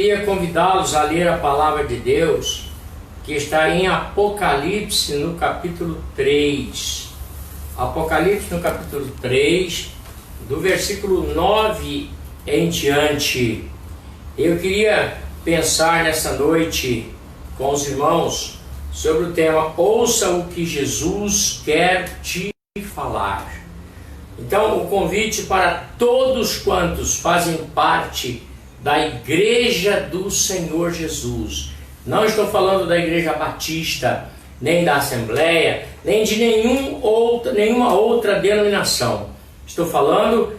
queria convidá-los a ler a palavra de Deus, que está em Apocalipse, no capítulo 3. Apocalipse, no capítulo 3, do versículo 9 em diante. Eu queria pensar nessa noite com os irmãos sobre o tema Ouça o que Jesus quer te falar. Então, o convite para todos quantos fazem parte da Igreja do Senhor Jesus. Não estou falando da Igreja Batista, nem da Assembleia, nem de nenhuma outra denominação. Estou falando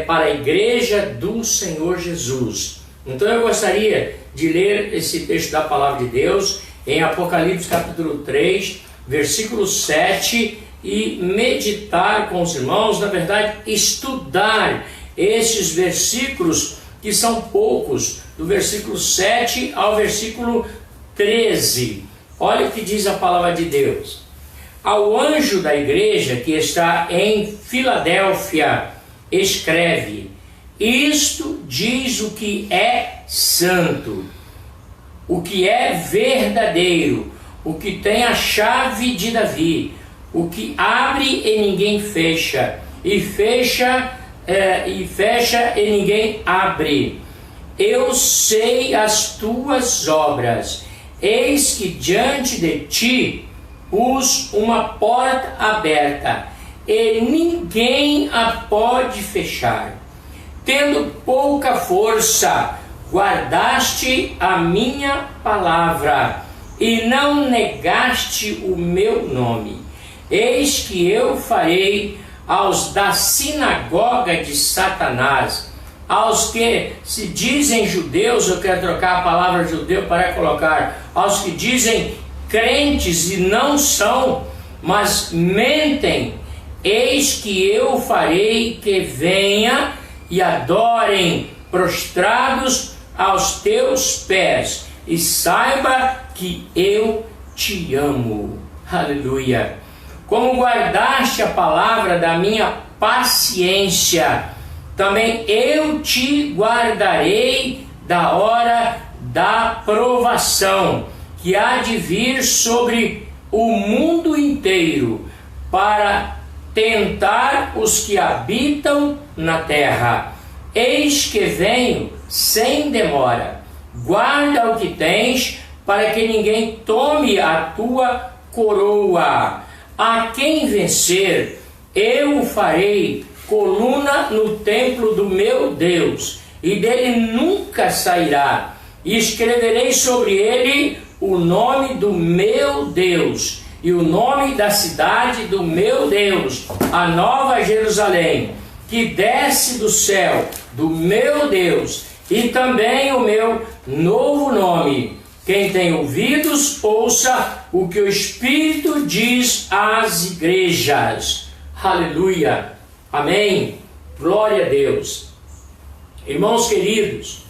para a Igreja do Senhor Jesus. Então eu gostaria de ler esse texto da Palavra de Deus em Apocalipse capítulo 3, versículo 7, e meditar com os irmãos, na verdade, estudar esses versículos que são poucos, do versículo 7 ao versículo 13. Olha o que diz a palavra de Deus. Ao anjo da igreja que está em Filadélfia, escreve: isto diz o que é santo, o que é verdadeiro, o que tem a chave de Davi, o que abre e ninguém fecha, e fecha e ninguém abre. Eu sei as tuas obras. Eis que diante de ti pus uma porta aberta, e ninguém a pode fechar. Tendo pouca força, guardaste a minha palavra, e não negaste o meu nome. Eis que eu farei aos da sinagoga de Satanás, aos que se dizem judeus, eu quero trocar a palavra judeu para colocar, aos que dizem crentes e não são, mas mentem, eis que eu farei que venha e adorem prostrados aos teus pés, e saiba que eu te amo. Aleluia! Como guardaste a palavra da minha paciência, também eu te guardarei da hora da provação, que há de vir sobre o mundo inteiro, para tentar os que habitam na terra. Eis que venho sem demora. Guarda o que tens, para que ninguém tome a tua coroa. A quem vencer, eu o farei coluna no templo do meu Deus, e dele nunca sairá. E escreverei sobre ele o nome do meu Deus, e o nome da cidade do meu Deus, a nova Jerusalém, que desce do céu do meu Deus, e também o meu novo nome. Quem tem ouvidos, ouça o que o Espírito diz às igrejas. Aleluia! Amém! Glória a Deus! Irmãos queridos,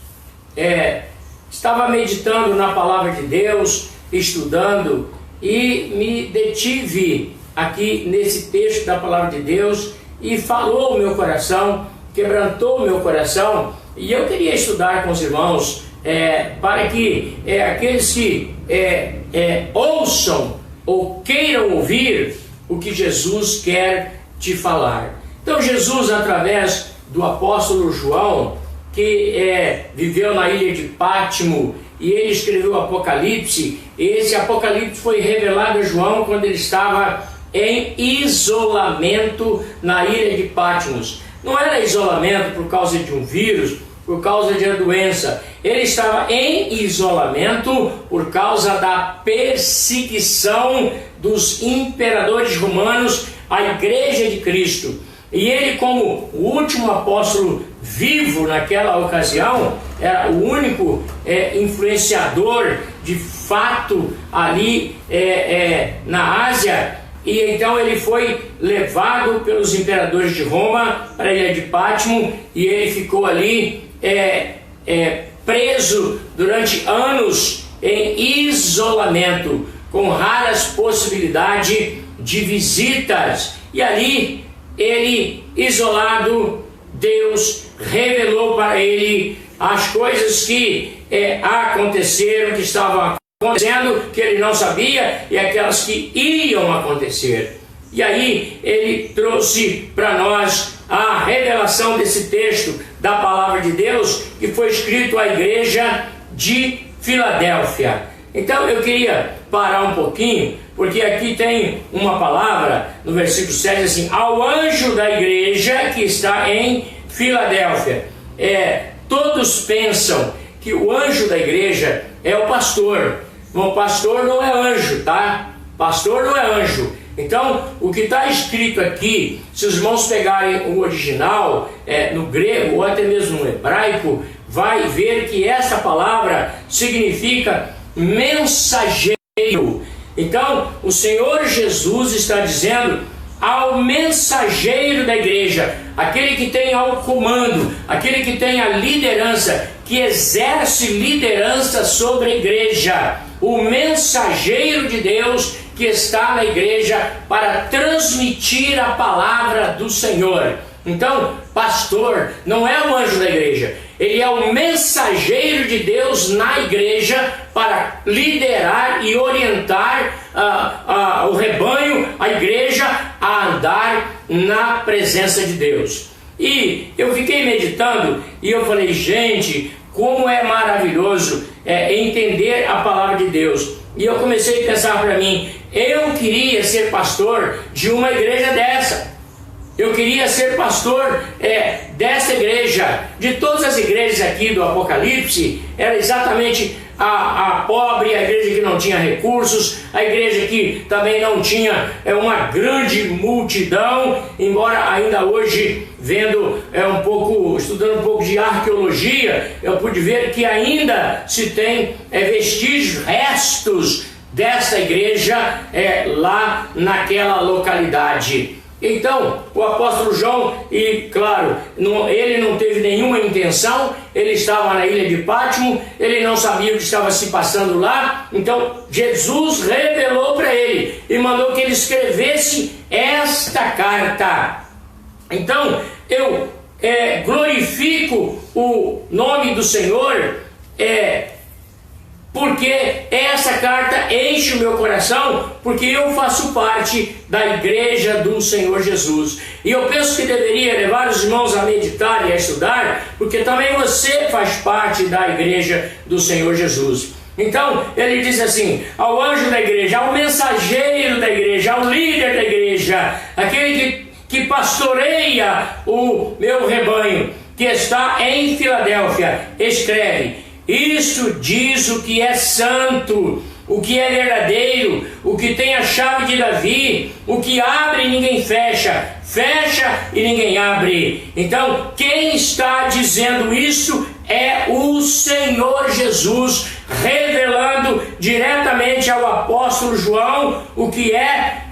estava meditando na palavra de Deus, estudando, e me detive aqui nesse texto da palavra de Deus, e falou o meu coração, quebrantou o meu coração, e eu queria estudar com os irmãos, para que aqueles que ouçam ou queiram ouvir o que Jesus quer te falar. Então Jesus, através do apóstolo João, que viveu na ilha de Pátimo, e ele escreveu o Apocalipse, esse Apocalipse foi revelado a João quando ele estava em isolamento na ilha de Patmos. Não era isolamento por causa de um vírus, por causa de uma doença. Ele estava em isolamento por causa da perseguição dos imperadores romanos à Igreja de Cristo. E ele, como o último apóstolo vivo naquela ocasião, era o único influenciador de fato ali na Ásia. E então ele foi levado pelos imperadores de Roma para a ilha de Pátimo, e ele ficou ali preso durante anos em isolamento, com raras possibilidades de visitas. E ali ele, isolado, Deus revelou para ele as coisas que aconteceram, que estavam acontecendo, que ele não sabia, e aquelas que iam acontecer. E aí ele trouxe para nós a revelação desse texto da palavra de Deus, que foi escrito à igreja de Filadélfia. Então eu queria parar um pouquinho, porque aqui tem uma palavra no versículo 7 assim: ao anjo da igreja que está em Filadélfia. Todos pensam que o anjo da igreja é o pastor. O pastor não é anjo, tá? Pastor não é anjo. Então, o que está escrito aqui, se os irmãos pegarem o original, no grego ou até mesmo no hebraico, vai ver que essa palavra significa mensageiro. Então, o Senhor Jesus está dizendo ao mensageiro da igreja, aquele que tem ao comando, aquele que tem a liderança, que exerce liderança sobre a igreja, o mensageiro de Deus que está na igreja para transmitir a palavra do Senhor. Então, pastor não é o anjo da igreja, ele é o mensageiro de Deus na igreja para liderar e orientar o rebanho, a igreja, a andar na presença de Deus. E eu fiquei meditando e eu falei, gente, como é maravilhoso entender a palavra de Deus. E eu comecei a pensar para mim, eu queria ser pastor de uma igreja dessa. Eu queria ser pastor dessa igreja. De todas as igrejas aqui do Apocalipse, era exatamente a pobre, a igreja que não tinha recursos, a igreja que também não tinha uma grande multidão, embora ainda hoje, estudando um pouco de arqueologia, eu pude ver que ainda se tem vestígios, restos dessa igreja lá naquela localidade. Então, o apóstolo João, e claro, ele não teve nenhuma intenção, ele estava na ilha de Pátimo, ele não sabia o que estava se passando lá, então Jesus revelou para ele e mandou que ele escrevesse esta carta. Então, eu glorifico o nome do Senhor, porque essa carta enche o meu coração, porque eu faço parte da igreja do Senhor Jesus. E eu penso que deveria levar os irmãos a meditar e a estudar, porque também você faz parte da igreja do Senhor Jesus. Então, ele diz assim, ao anjo da igreja, ao mensageiro da igreja, ao líder da igreja, aquele que pastoreia o meu rebanho, que está em Filadélfia, escreve: isto diz o que é santo, o que é verdadeiro, o que tem a chave de Davi, o que abre e ninguém fecha, fecha e ninguém abre. Então, quem está dizendo isso é o Senhor Jesus, revelando diretamente ao apóstolo João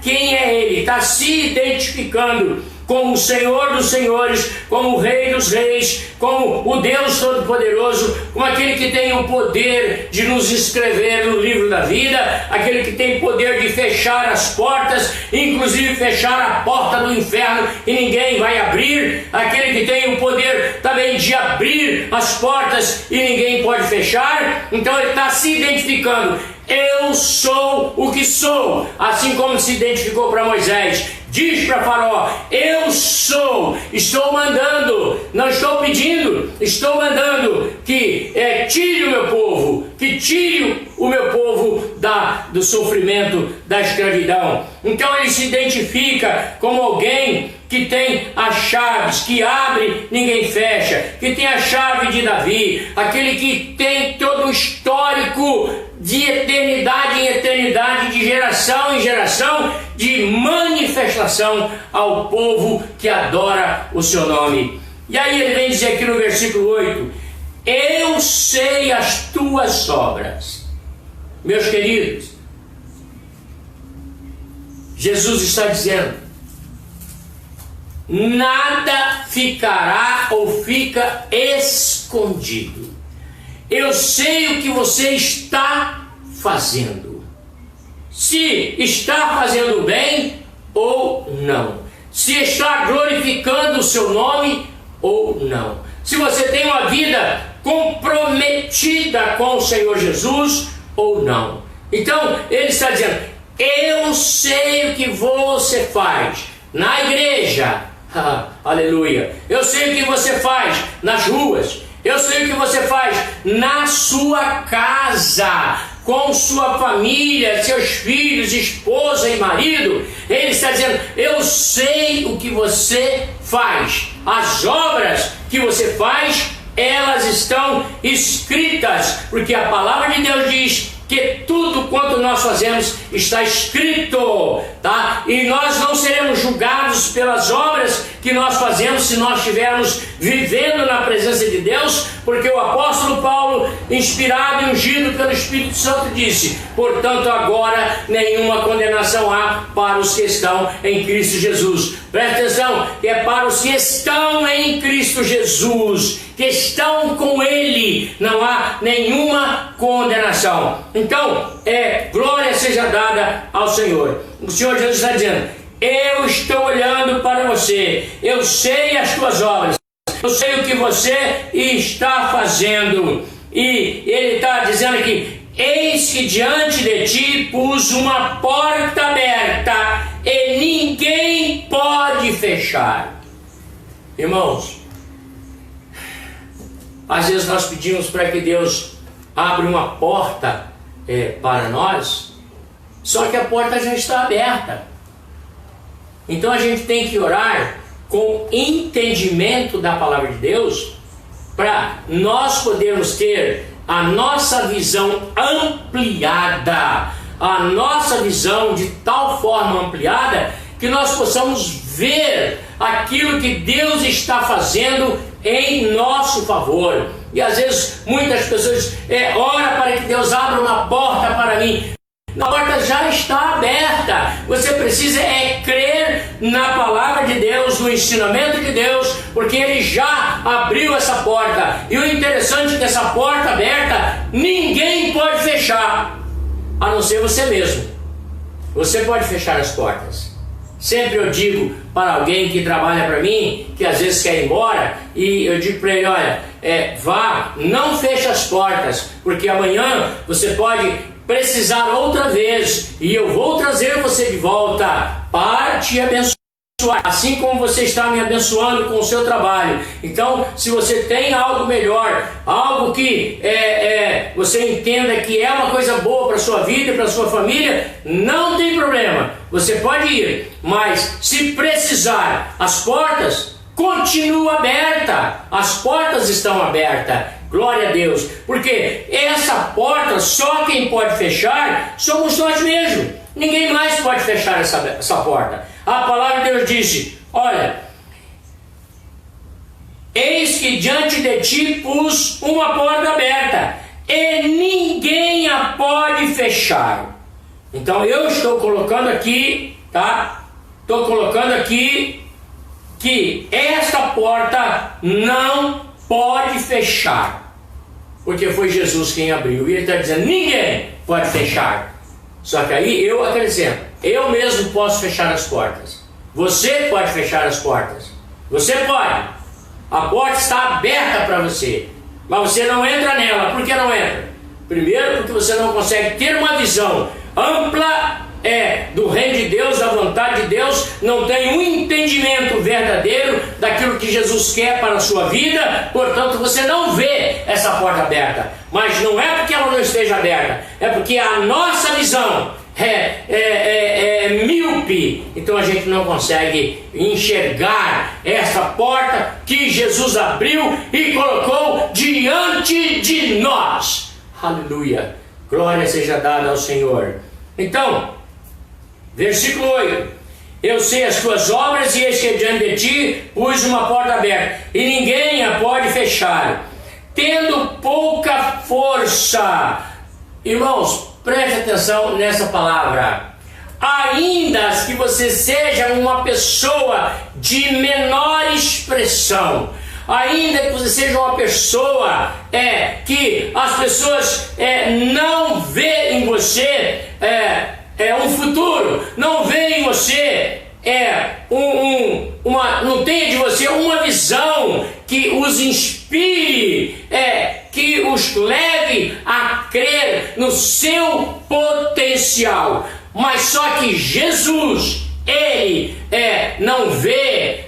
quem é ele. Está se identificando como o Senhor dos senhores, como o Rei dos reis, como o Deus Todo-Poderoso, como aquele que tem o poder de nos inscrever no livro da vida, aquele que tem poder de fechar as portas, inclusive fechar a porta do inferno e ninguém vai abrir, aquele que tem o poder também de abrir as portas e ninguém pode fechar. Então ele está se identificando. Eu sou o que sou, assim como se identificou para Moisés. Diz para Faraó, eu sou, estou mandando, não estou pedindo, estou mandando que tire o meu povo, que tire o meu povo do sofrimento, da escravidão. Então ele se identifica como alguém que tem as chaves, que abre, ninguém fecha, que tem a chave de Davi, aquele que tem todo o histórico de eternidade em eternidade, de geração em geração, de manifestação ao povo que adora o seu nome. E aí ele vem dizer aqui no versículo 8, eu sei as tuas obras. Meus queridos, Jesus está dizendo, nada ficará ou fica escondido. Eu sei o que você está fazendo. Se está fazendo bem ou não. Se está glorificando o seu nome ou não. Se você tem uma vida comprometida com o Senhor Jesus ou não. Então ele está dizendo: eu sei o que você faz na igreja, aleluia, eu sei o que você faz nas ruas, eu sei o que você faz na sua casa, com sua família, seus filhos, esposa e marido. Ele está dizendo: eu sei o que você faz, as obras que você faz, elas estão escritas, porque a palavra de Deus diz que tudo quanto nós fazemos está escrito, tá? E nós não seremos julgados pelas obras que nós fazemos se nós estivermos vivendo na presença de Deus, porque o apóstolo Paulo, inspirado e ungido pelo Espírito Santo, disse: portanto agora nenhuma condenação há para os que estão em Cristo Jesus. Presta atenção, que é para os que estão em Cristo Jesus, que estão com Ele, não há nenhuma condenação. Então, glória seja dada ao Senhor. O Senhor Jesus está dizendo: eu estou olhando para você, eu sei as tuas obras, eu sei o que você está fazendo. E Ele está dizendo aqui: eis que diante de ti pus uma porta aberta e ninguém pode fechar. Irmãos, às vezes nós pedimos para que Deus abra uma porta para nós, só que a porta já está aberta. Então a gente tem que orar com entendimento da palavra de Deus, para nós podermos ter a nossa visão ampliada, a nossa visão de tal forma ampliada que nós possamos ver aquilo que Deus está fazendo em nosso favor. E às vezes muitas pessoas oram para que Deus abra uma porta para mim. A porta já está aberta. Você precisa crer na palavra de Deus, no ensinamento de Deus, porque Ele já abriu essa porta. E o interessante é que essa porta aberta ninguém pode fechar, a não ser você mesmo. Você pode fechar as portas. Sempre eu digo para alguém que trabalha para mim, que às vezes quer ir embora, e eu digo para ele: olha, vá, não feche as portas, porque amanhã você pode precisar outra vez, e eu vou trazer você de volta para te abençoar, assim como você está me abençoando com o seu trabalho. Então, se você tem algo melhor, algo que você entenda que é uma coisa boa para a sua vida e para a sua família, não tem problema, você pode ir, mas se precisar, as portas continuam abertas, as portas estão abertas. Glória a Deus, porque essa porta só quem pode fechar somos nós mesmos. Ninguém mais pode fechar essa porta. A palavra de Deus disse: olha, eis que diante de ti pus uma porta aberta e ninguém a pode fechar. Então eu estou colocando aqui, tá? Estou colocando aqui que esta porta não pode fechar, porque foi Jesus quem abriu. E Ele está dizendo: ninguém pode fechar. Só que aí eu acrescento: eu mesmo posso fechar as portas. Você pode fechar as portas. Você pode. A porta está aberta para você, mas você não entra nela. Por que não entra? Primeiro, porque você não consegue ter uma visão ampla do reino de Deus, da vontade de Deus, não tem um entendimento verdadeiro daquilo que Jesus quer para a sua vida, portanto você não vê essa porta aberta. Mas não é porque ela não esteja aberta, é porque a nossa visão é míope, então a gente não consegue enxergar essa porta que Jesus abriu e colocou diante de nós. Aleluia, glória seja dada ao Senhor. Então, versículo 8: eu sei as tuas obras, e eis que diante de ti pus uma porta aberta, e ninguém a pode fechar, tendo pouca força. Irmãos, preste atenção nessa palavra. Ainda que você seja uma pessoa de menor expressão, ainda que você seja uma pessoa que as pessoas não veem em você um futuro, não veem em você não tem de você uma visão que os inspire que os leve a crer no seu potencial. Mas só que Jesus, Ele não vê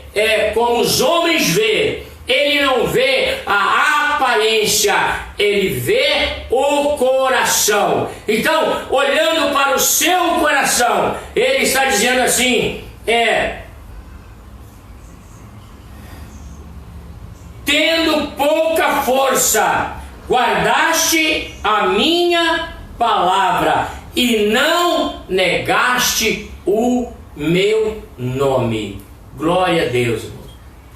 como os homens vê. Ele não vê a aparência, Ele vê o coração. Então, olhando para o seu coração, Ele está dizendo assim, tendo pouca força, guardaste a minha palavra e não negaste o meu nome. Glória a Deus, irmãos.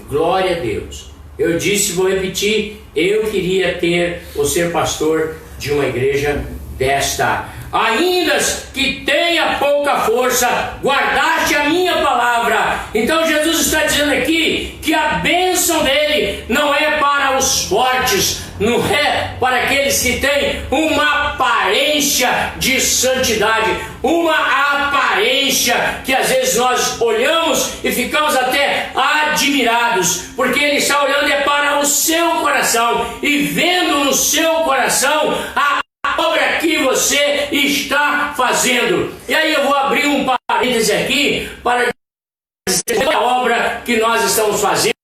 Glória a Deus. Eu disse, vou repetir, eu queria ter ou ser pastor de uma igreja desta. Ainda que tenha pouca força, guardaste a minha palavra. Então Jesus está dizendo aqui que a bênção dele não é para os fortes, não é para aqueles que têm uma aparência de santidade, uma aparência que às vezes nós olhamos e ficamos até admirados, porque ele está olhando para o seu coração e vendo no seu coração a obra que você está fazendo. E aí eu vou abrir um parêntese aqui para dizer a obra que nós estamos fazendo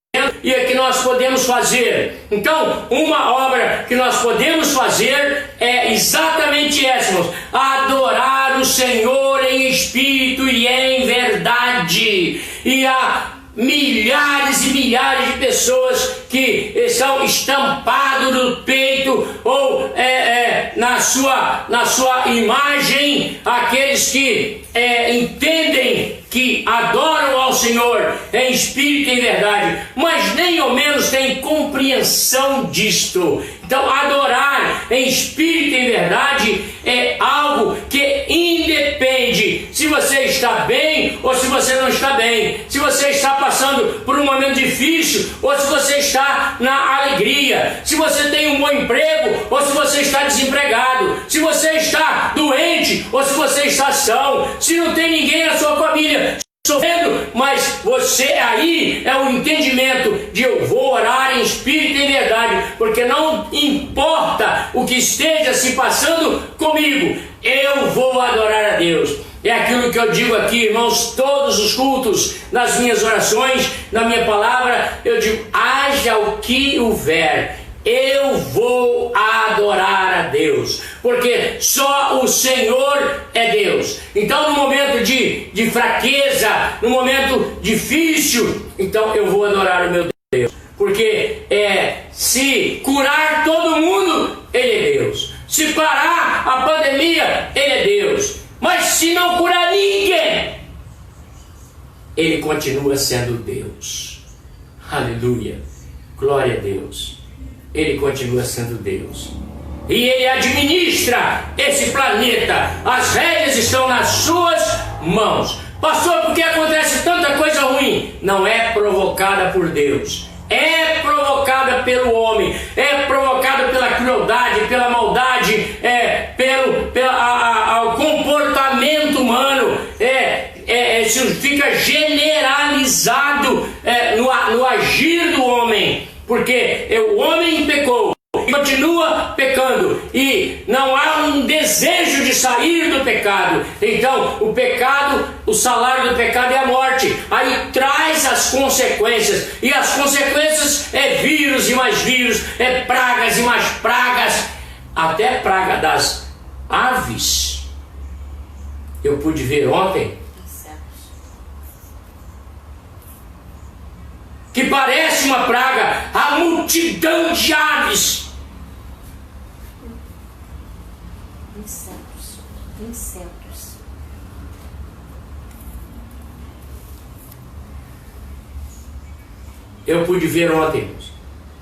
e a que nós podemos fazer. Então, uma obra que nós podemos fazer é exatamente essa, irmãos: adorar o Senhor em espírito e em verdade. E há milhares e milhares de pessoas que estão estampados no peito ou na sua imagem, aqueles que entendem que adoram ao Senhor em espírito e em verdade, mas nem ao menos têm compreensão disto. Então, adorar em espírito e em verdade é algo que independe se você está bem ou se você não está bem, se você está passando por um momento difícil ou se você está na alegria, se você tem um bom emprego ou se você está desempregado, se você está doente ou se você está são, se não tem ninguém na sua família sofrendo, mas você aí é o entendimento de eu vou orar em espírito e em verdade, porque não importa o que esteja se passando comigo, eu vou adorar a Deus. É aquilo que eu digo aqui, irmãos, todos os cultos, nas minhas orações, na minha palavra, eu digo, haja o que houver, eu vou adorar a Deus, porque só o Senhor é Deus. Então, no momento de fraqueza, no momento difícil, então eu vou adorar o meu Deus, porque se curar todo mundo, Ele é Deus. Se parar a pandemia, Ele é Deus. Mas se não curar ninguém, Ele continua sendo Deus. Aleluia, glória a Deus. Ele continua sendo Deus. E Ele administra esse planeta. As rédeas estão nas suas mãos. Pastor, por que acontece tanta coisa ruim? Não é provocada por Deus. É provocada pelo homem. É provocada pela crueldade, pela maldade, pelo comportamento humano. Isso fica generalizado no agir do homem. Porque o homem pecou e continua pecando e não há um desejo de sair do pecado. Então o pecado, o salário do pecado é a morte. Aí traz as consequências, e as consequências é vírus e mais vírus, é pragas e mais pragas, até praga das aves. Eu pude ver ontem que parece uma praga, a multidão de aves. Insetos. Eu pude ver ontem,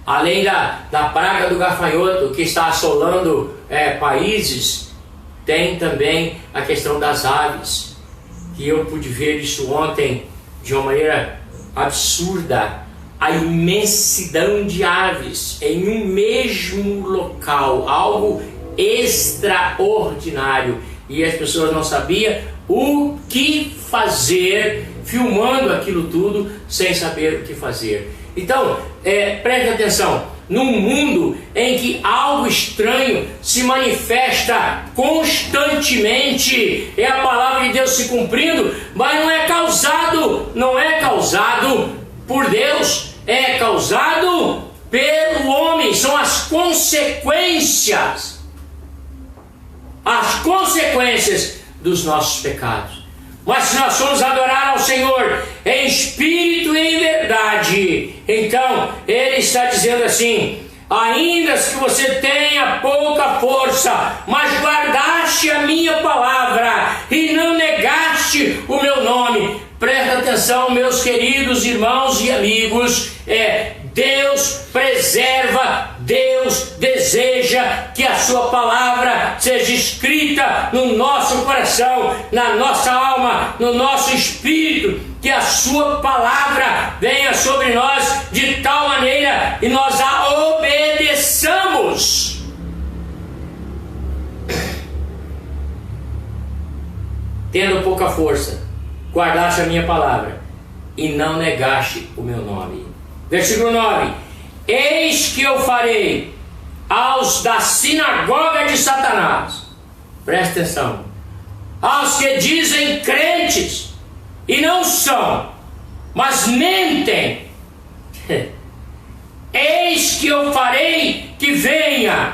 além da praga do gafanhoto que está assolando países, tem também a questão das aves, que eu pude ver isso ontem de uma maneira absurda. A imensidão de aves em um mesmo local, algo extraordinário, e as pessoas não sabiam o que fazer, filmando aquilo tudo sem saber o que fazer. Então, preste atenção, num mundo em que algo estranho se manifesta constantemente, é a palavra de Deus se cumprindo, mas não é causado por Deus, é causado pelo homem, são as consequências dos nossos pecados. Mas se nós formos adorar ao Senhor em espírito e em verdade, então Ele está dizendo assim: ainda que você tenha pouca força, mas guardaste a minha palavra e não negaste o meu nome. Presta atenção, meus queridos irmãos e amigos, Deus preserva, Deus deseja que a sua palavra seja escrita no nosso coração, na nossa alma, no nosso espírito, que a sua palavra venha sobre nós de tal maneira e nós a obedeçamos. Tendo pouca força, guardaste a minha palavra e não negaste o meu nome. Versículo 9: eis que eu farei aos da sinagoga de Satanás, presta atenção, aos que dizem crentes e não são, mas mentem, eis que eu farei que venha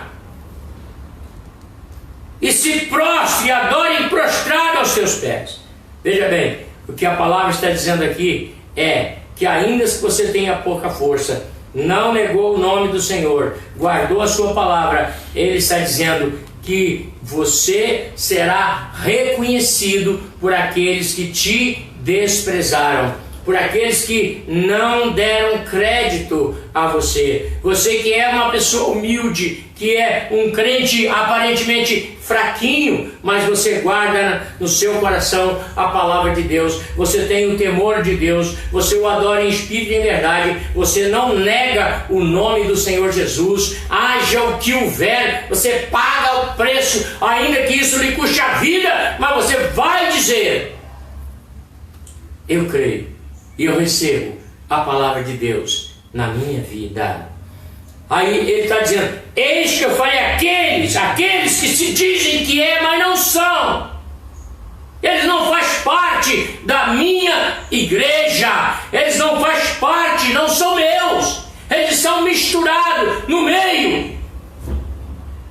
e se prostre e adore prostrado aos teus pés. Veja bem, o que a palavra está dizendo aqui é que ainda que você tenha pouca força, não negou o nome do Senhor, guardou a sua palavra, Ele está dizendo que você será reconhecido por aqueles que te desprezaram, por aqueles que não deram crédito a você. Você que é uma pessoa humilde, que é um crente aparentemente fraquinho, mas você guarda no seu coração a palavra de Deus, você tem o temor de Deus, você o adora em espírito e em verdade, você não nega o nome do Senhor Jesus, haja o que houver, você paga o preço, ainda que isso lhe custe a vida, mas você vai dizer: eu creio e eu recebo a palavra de Deus na minha vida. Aí ele está dizendo: eis que eu farei aqueles que se dizem que mas não são. Eles não fazem parte da minha igreja, eles não fazem parte, não são meus, eles são misturados no meio,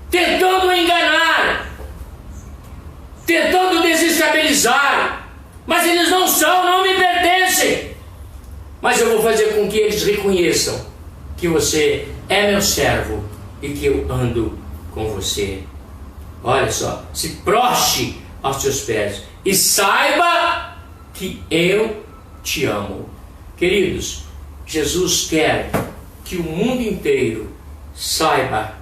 tentando enganar, tentando desestabilizar, mas eles não são, não me pertencem. Mas eu vou fazer com que eles reconheçam que você é meu servo e que eu ando com você. Olha só, se prostre aos teus pés e saiba que eu te amo. Queridos, Jesus quer que o mundo inteiro saiba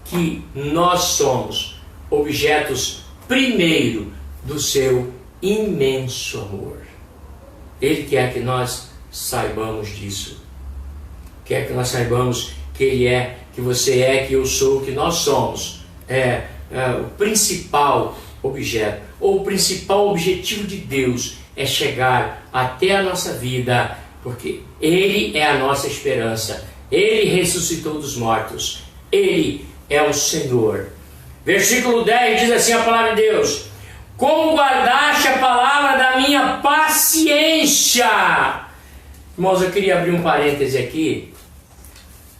que nós somos objetos primeiro do seu imenso amor. Ele quer que nós saibamos disso. Quer que nós saibamos que Ele é, que você é, que eu sou, que nós somos. O principal objeto, ou o principal objetivo de Deus é chegar até a nossa vida, porque Ele é a nossa esperança. Ele ressuscitou dos mortos. Ele é o Senhor. Versículo 10 diz assim a palavra de Deus: como guardaste a palavra da minha paciência. Irmãos, eu queria abrir um parêntese aqui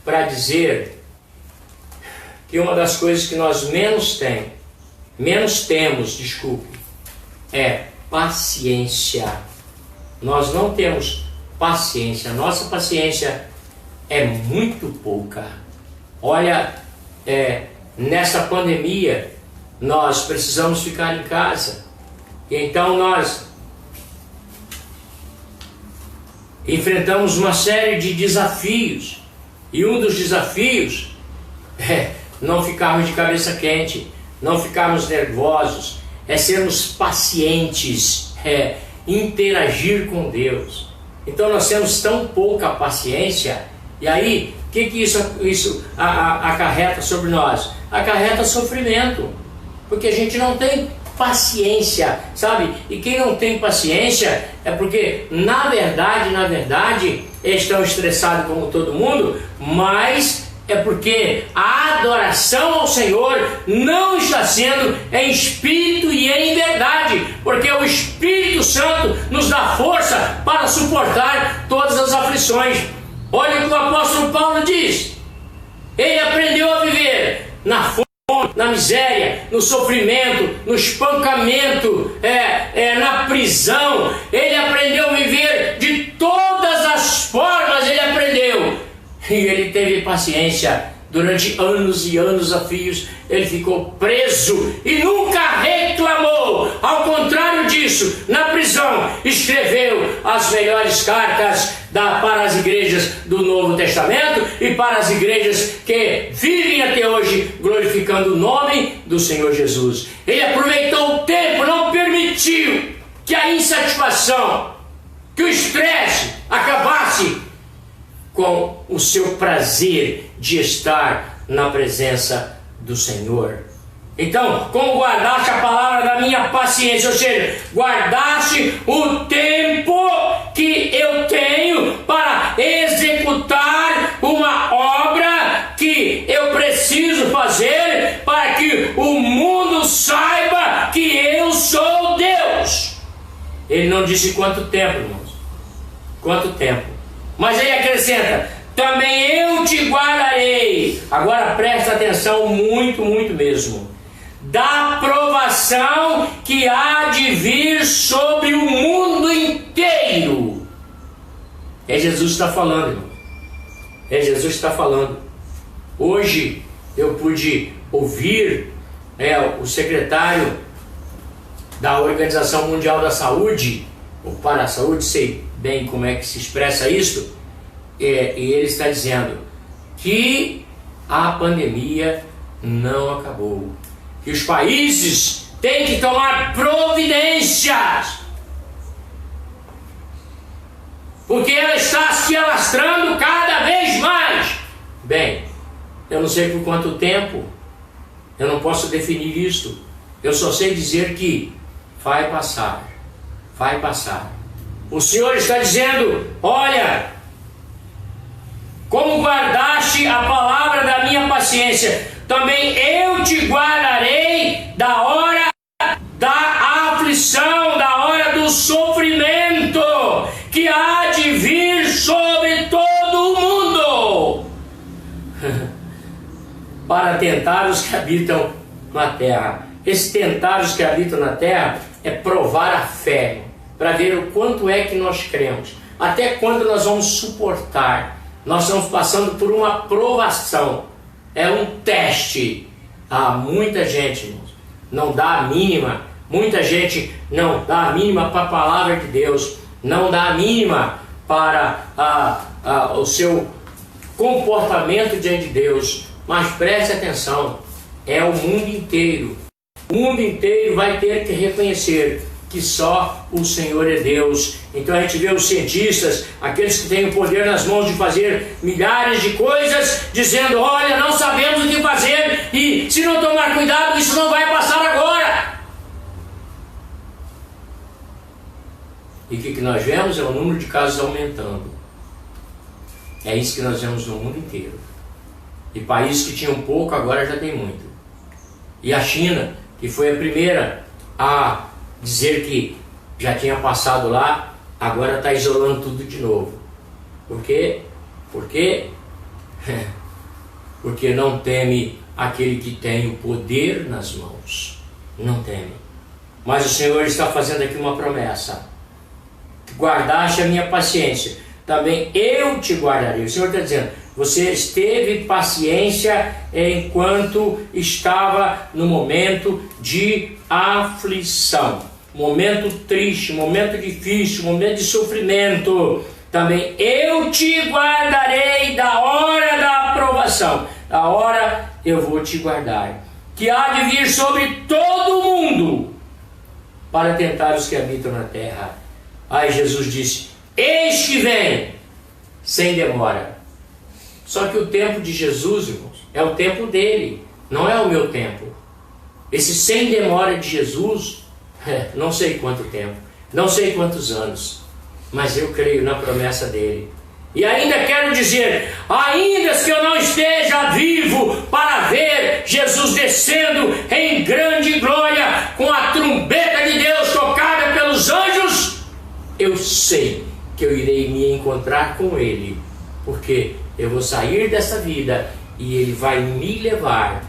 para dizer que uma das coisas que nós menos temos, é paciência. Nós não temos paciência, nossa paciência é muito pouca. Olha, nessa pandemia nós precisamos ficar em casa, e então nós enfrentamos uma série de desafios, e um dos desafios é não ficarmos de cabeça quente, não ficarmos nervosos, é sermos pacientes, interagir com Deus. Então nós temos tão pouca paciência, e aí o que isso acarreta sobre nós? Acarreta sofrimento, porque a gente não tem paciência, sabe? E quem não tem paciência é porque, na verdade, estão estressados como todo mundo, mas é porque a adoração ao Senhor não está sendo em espírito e em verdade, porque o Espírito Santo nos dá força para suportar todas as aflições. Olha o que o apóstolo Paulo diz: ele aprendeu a viver na fome, na miséria, no sofrimento, no espancamento, na prisão. Ele aprendeu a viver de todas as formas, ele aprendeu. E ele teve paciência durante anos e anos a fios. Ele ficou preso e nunca reclamou. Ao contrário disso, na prisão, escreveu as melhores cartas para as igrejas do Novo Testamento e para as igrejas que vivem até hoje glorificando o nome do Senhor Jesus. Ele aproveitou o tempo, não permitiu que a insatisfação, que o estresse acabasse com o seu prazer de estar na presença do Senhor. Então, como guardaste a palavra da minha paciência, ou seja, guardaste o tempo que eu tenho para executar uma obra que eu preciso fazer para que o mundo saiba que eu sou Deus. Ele não disse quanto tempo, irmãos. Quanto tempo. Mas ele acrescenta: também eu te guardarei. Agora presta atenção, muito mesmo. Da provação que há de vir sobre o mundo inteiro. É Jesus que está falando, irmão. É Jesus que está falando. Hoje eu pude ouvir o secretário da Organização Mundial da Saúde, ou para a Saúde, sei bem como é que se expressa isso, e ele está dizendo que a pandemia não acabou, que os países têm que tomar providências, porque ela está se alastrando cada vez mais. Bem, eu não sei por quanto tempo, eu não posso definir isto, eu só sei dizer que vai passar, vai passar. O Senhor está dizendo: olha, como guardaste a palavra da minha paciência, também eu te guardarei da hora da aflição, da hora do sofrimento que há de vir sobre todo o mundo para tentar os que habitam na terra. Esse tentar os que habitam na terra é provar a fé, para ver o quanto é que nós cremos, até quando nós vamos suportar. Nós estamos passando por uma provação, é um teste. Muita gente, irmãos, não dá a mínima, muita gente não dá a mínima para a palavra de Deus, não dá a mínima para o seu comportamento diante de Deus. Mas preste atenção, é o mundo inteiro. O mundo inteiro vai ter que reconhecer que só o Senhor é Deus. Então a gente vê os cientistas, aqueles que têm o poder nas mãos de fazer milhares de coisas, dizendo: olha, não sabemos o que fazer, e se não tomar cuidado, isso não vai passar agora. E o que nós vemos é o número de casos aumentando. É isso que nós vemos no mundo inteiro. E países que tinham pouco, agora já tem muito. E a China, que foi a primeira a dizer que já tinha passado lá, agora está isolando tudo de novo. Por quê? Porque não teme aquele que tem o poder nas mãos. Não teme. Mas o Senhor está fazendo aqui uma promessa: guardaste a minha paciência, também eu te guardarei. O Senhor está dizendo: você teve paciência enquanto estava no momento de aflição, momento triste, momento difícil, momento de sofrimento. Também eu te guardarei da hora da aprovação. Da hora eu vou te guardar, que há de vir sobre todo o mundo para tentar os que habitam na terra. Aí Jesus disse: eis que vem, sem demora. Só que o tempo de Jesus, irmãos, é o tempo dele, não é o meu tempo. esse sem demora de Jesus, não sei quanto tempo, não sei quantos anos, mas eu creio na promessa dele. E ainda quero dizer, ainda que eu não esteja vivo para ver Jesus descendo em grande glória, com a trombeta de Deus tocada pelos anjos, eu sei que eu irei me encontrar com ele, porque eu vou sair dessa vida e ele vai me levar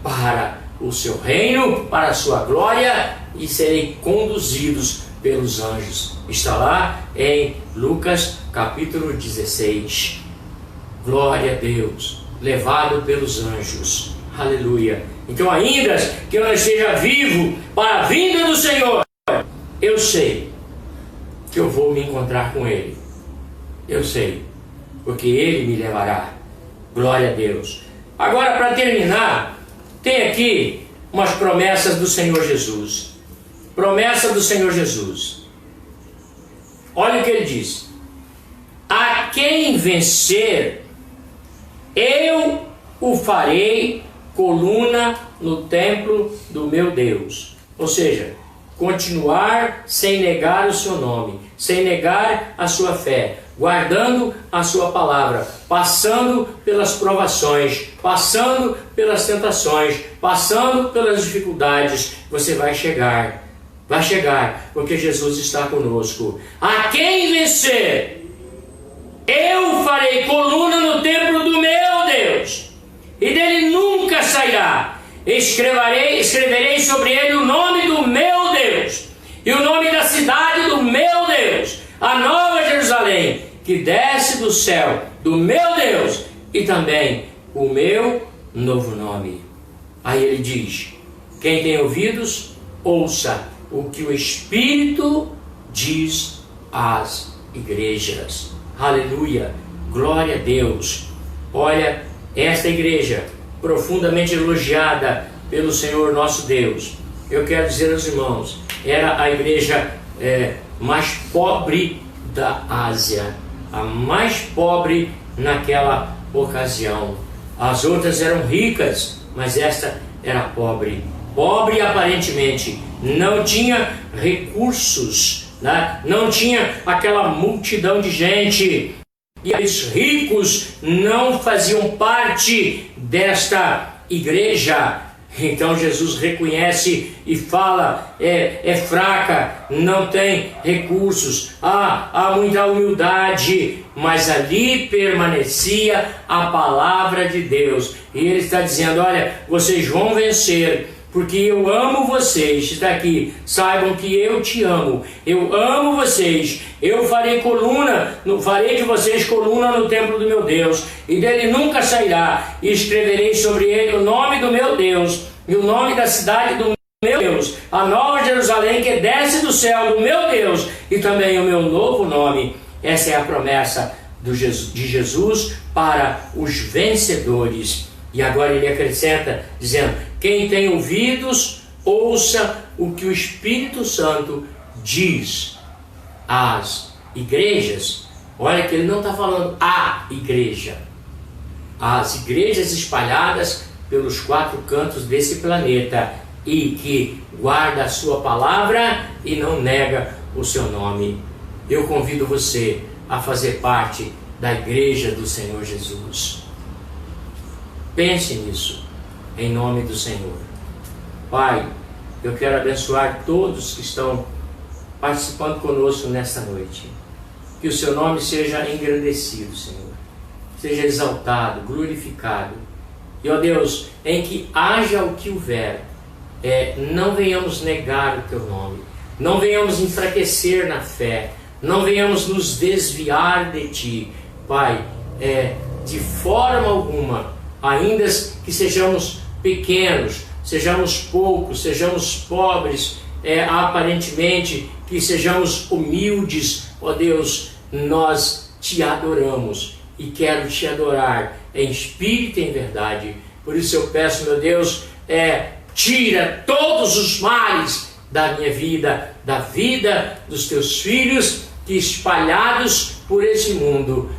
para o seu reino, para a sua glória, e serei conduzidos pelos anjos. Está lá em Lucas capítulo 16. Glória a Deus, levado pelos anjos. Aleluia. Então, ainda que eu não esteja vivo para a vinda do Senhor, eu sei que eu vou me encontrar com ele. Eu sei, porque ele me levará. Glória a Deus. Agora, para terminar, tem aqui umas promessas do Senhor Jesus. Promessa do Senhor Jesus. Olha o que ele diz: a quem vencer, eu o farei coluna no templo do meu Deus. Ou seja, continuar sem negar o seu nome, sem negar a sua fé, guardando a sua palavra, passando pelas provações, passando pelas tentações, passando pelas dificuldades, você vai chegar, porque Jesus está conosco. A quem vencer, eu farei coluna no templo do meu Deus, e dele nunca sairá. Escreverei sobre ele o nome do meu Deus, e o nome da cidade do meu Deus, a nova Jerusalém, que desce do céu do meu Deus, e também o meu novo nome. Aí ele diz: quem tem ouvidos, ouça o que o Espírito diz às igrejas. Aleluia, glória a Deus. Olha, esta igreja profundamente elogiada pelo Senhor nosso Deus, eu quero dizer aos irmãos, era a igreja mais pobre da Ásia, a mais pobre naquela ocasião. As outras eram ricas, mas esta era pobre. Pobre aparentemente, não tinha recursos, né? Não tinha aquela multidão de gente. E os ricos não faziam parte desta igreja. Então Jesus reconhece e fala, é fraca, não tem recursos, há muita humildade, mas ali permanecia a palavra de Deus. E ele está dizendo: olha, vocês vão vencer, porque eu amo vocês. Está aqui, saibam que eu te amo, eu amo vocês, eu farei de vocês coluna no templo do meu Deus, e dele nunca sairá, e escreverei sobre ele o nome do meu Deus, e o nome da cidade do meu Deus, a nova Jerusalém que desce do céu do meu Deus, e também o meu novo nome. Essa é a promessa de Jesus para os vencedores. E agora ele acrescenta, dizendo: quem tem ouvidos, ouça o que o Espírito Santo diz às igrejas. Olha que ele não está falando a igreja, as igrejas espalhadas pelos 4 cantos desse planeta, e que guarda a sua palavra e não nega o seu nome. Eu convido você a fazer parte da igreja do Senhor Jesus. Pense nisso, em nome do Senhor. Pai, eu quero abençoar todos que estão participando conosco nesta noite. Que o seu nome seja engrandecido, Senhor. Seja exaltado, glorificado. E, ó Deus, em que haja o que houver, não venhamos negar o teu nome. Não venhamos enfraquecer na fé. Não venhamos nos desviar de ti. Pai, de forma alguma, ainda que sejamos pequenos, sejamos poucos, sejamos pobres, aparentemente que sejamos humildes, ó Deus, nós te adoramos e quero te adorar em espírito e em verdade. Por isso eu peço, meu Deus, tira todos os males da minha vida, da vida dos teus filhos que espalhados por esse mundo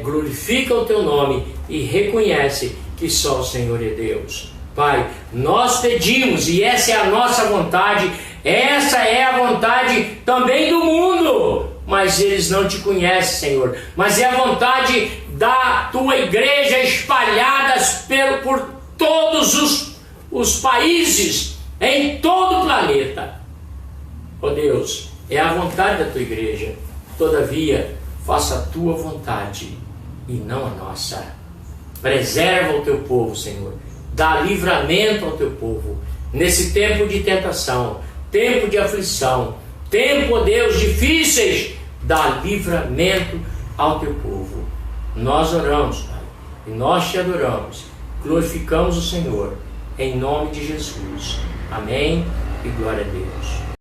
glorifica o teu nome e reconhece que só o Senhor é Deus. Pai, nós pedimos, e essa é a nossa vontade, essa é a vontade também do mundo, mas eles não te conhecem, Senhor. Mas é a vontade da tua igreja espalhadas por todos os países, em todo o planeta. Ó Deus, é a vontade da tua igreja. Todavia, faça a tua vontade e não a nossa. Preserva o teu povo, Senhor. Dá livramento ao teu povo nesse tempo de tentação, tempo de aflição, tempo, ó Deus, difíceis. Dá livramento ao teu povo. Nós oramos, Pai, e nós te adoramos, glorificamos o Senhor, em nome de Jesus. Amém e glória a Deus.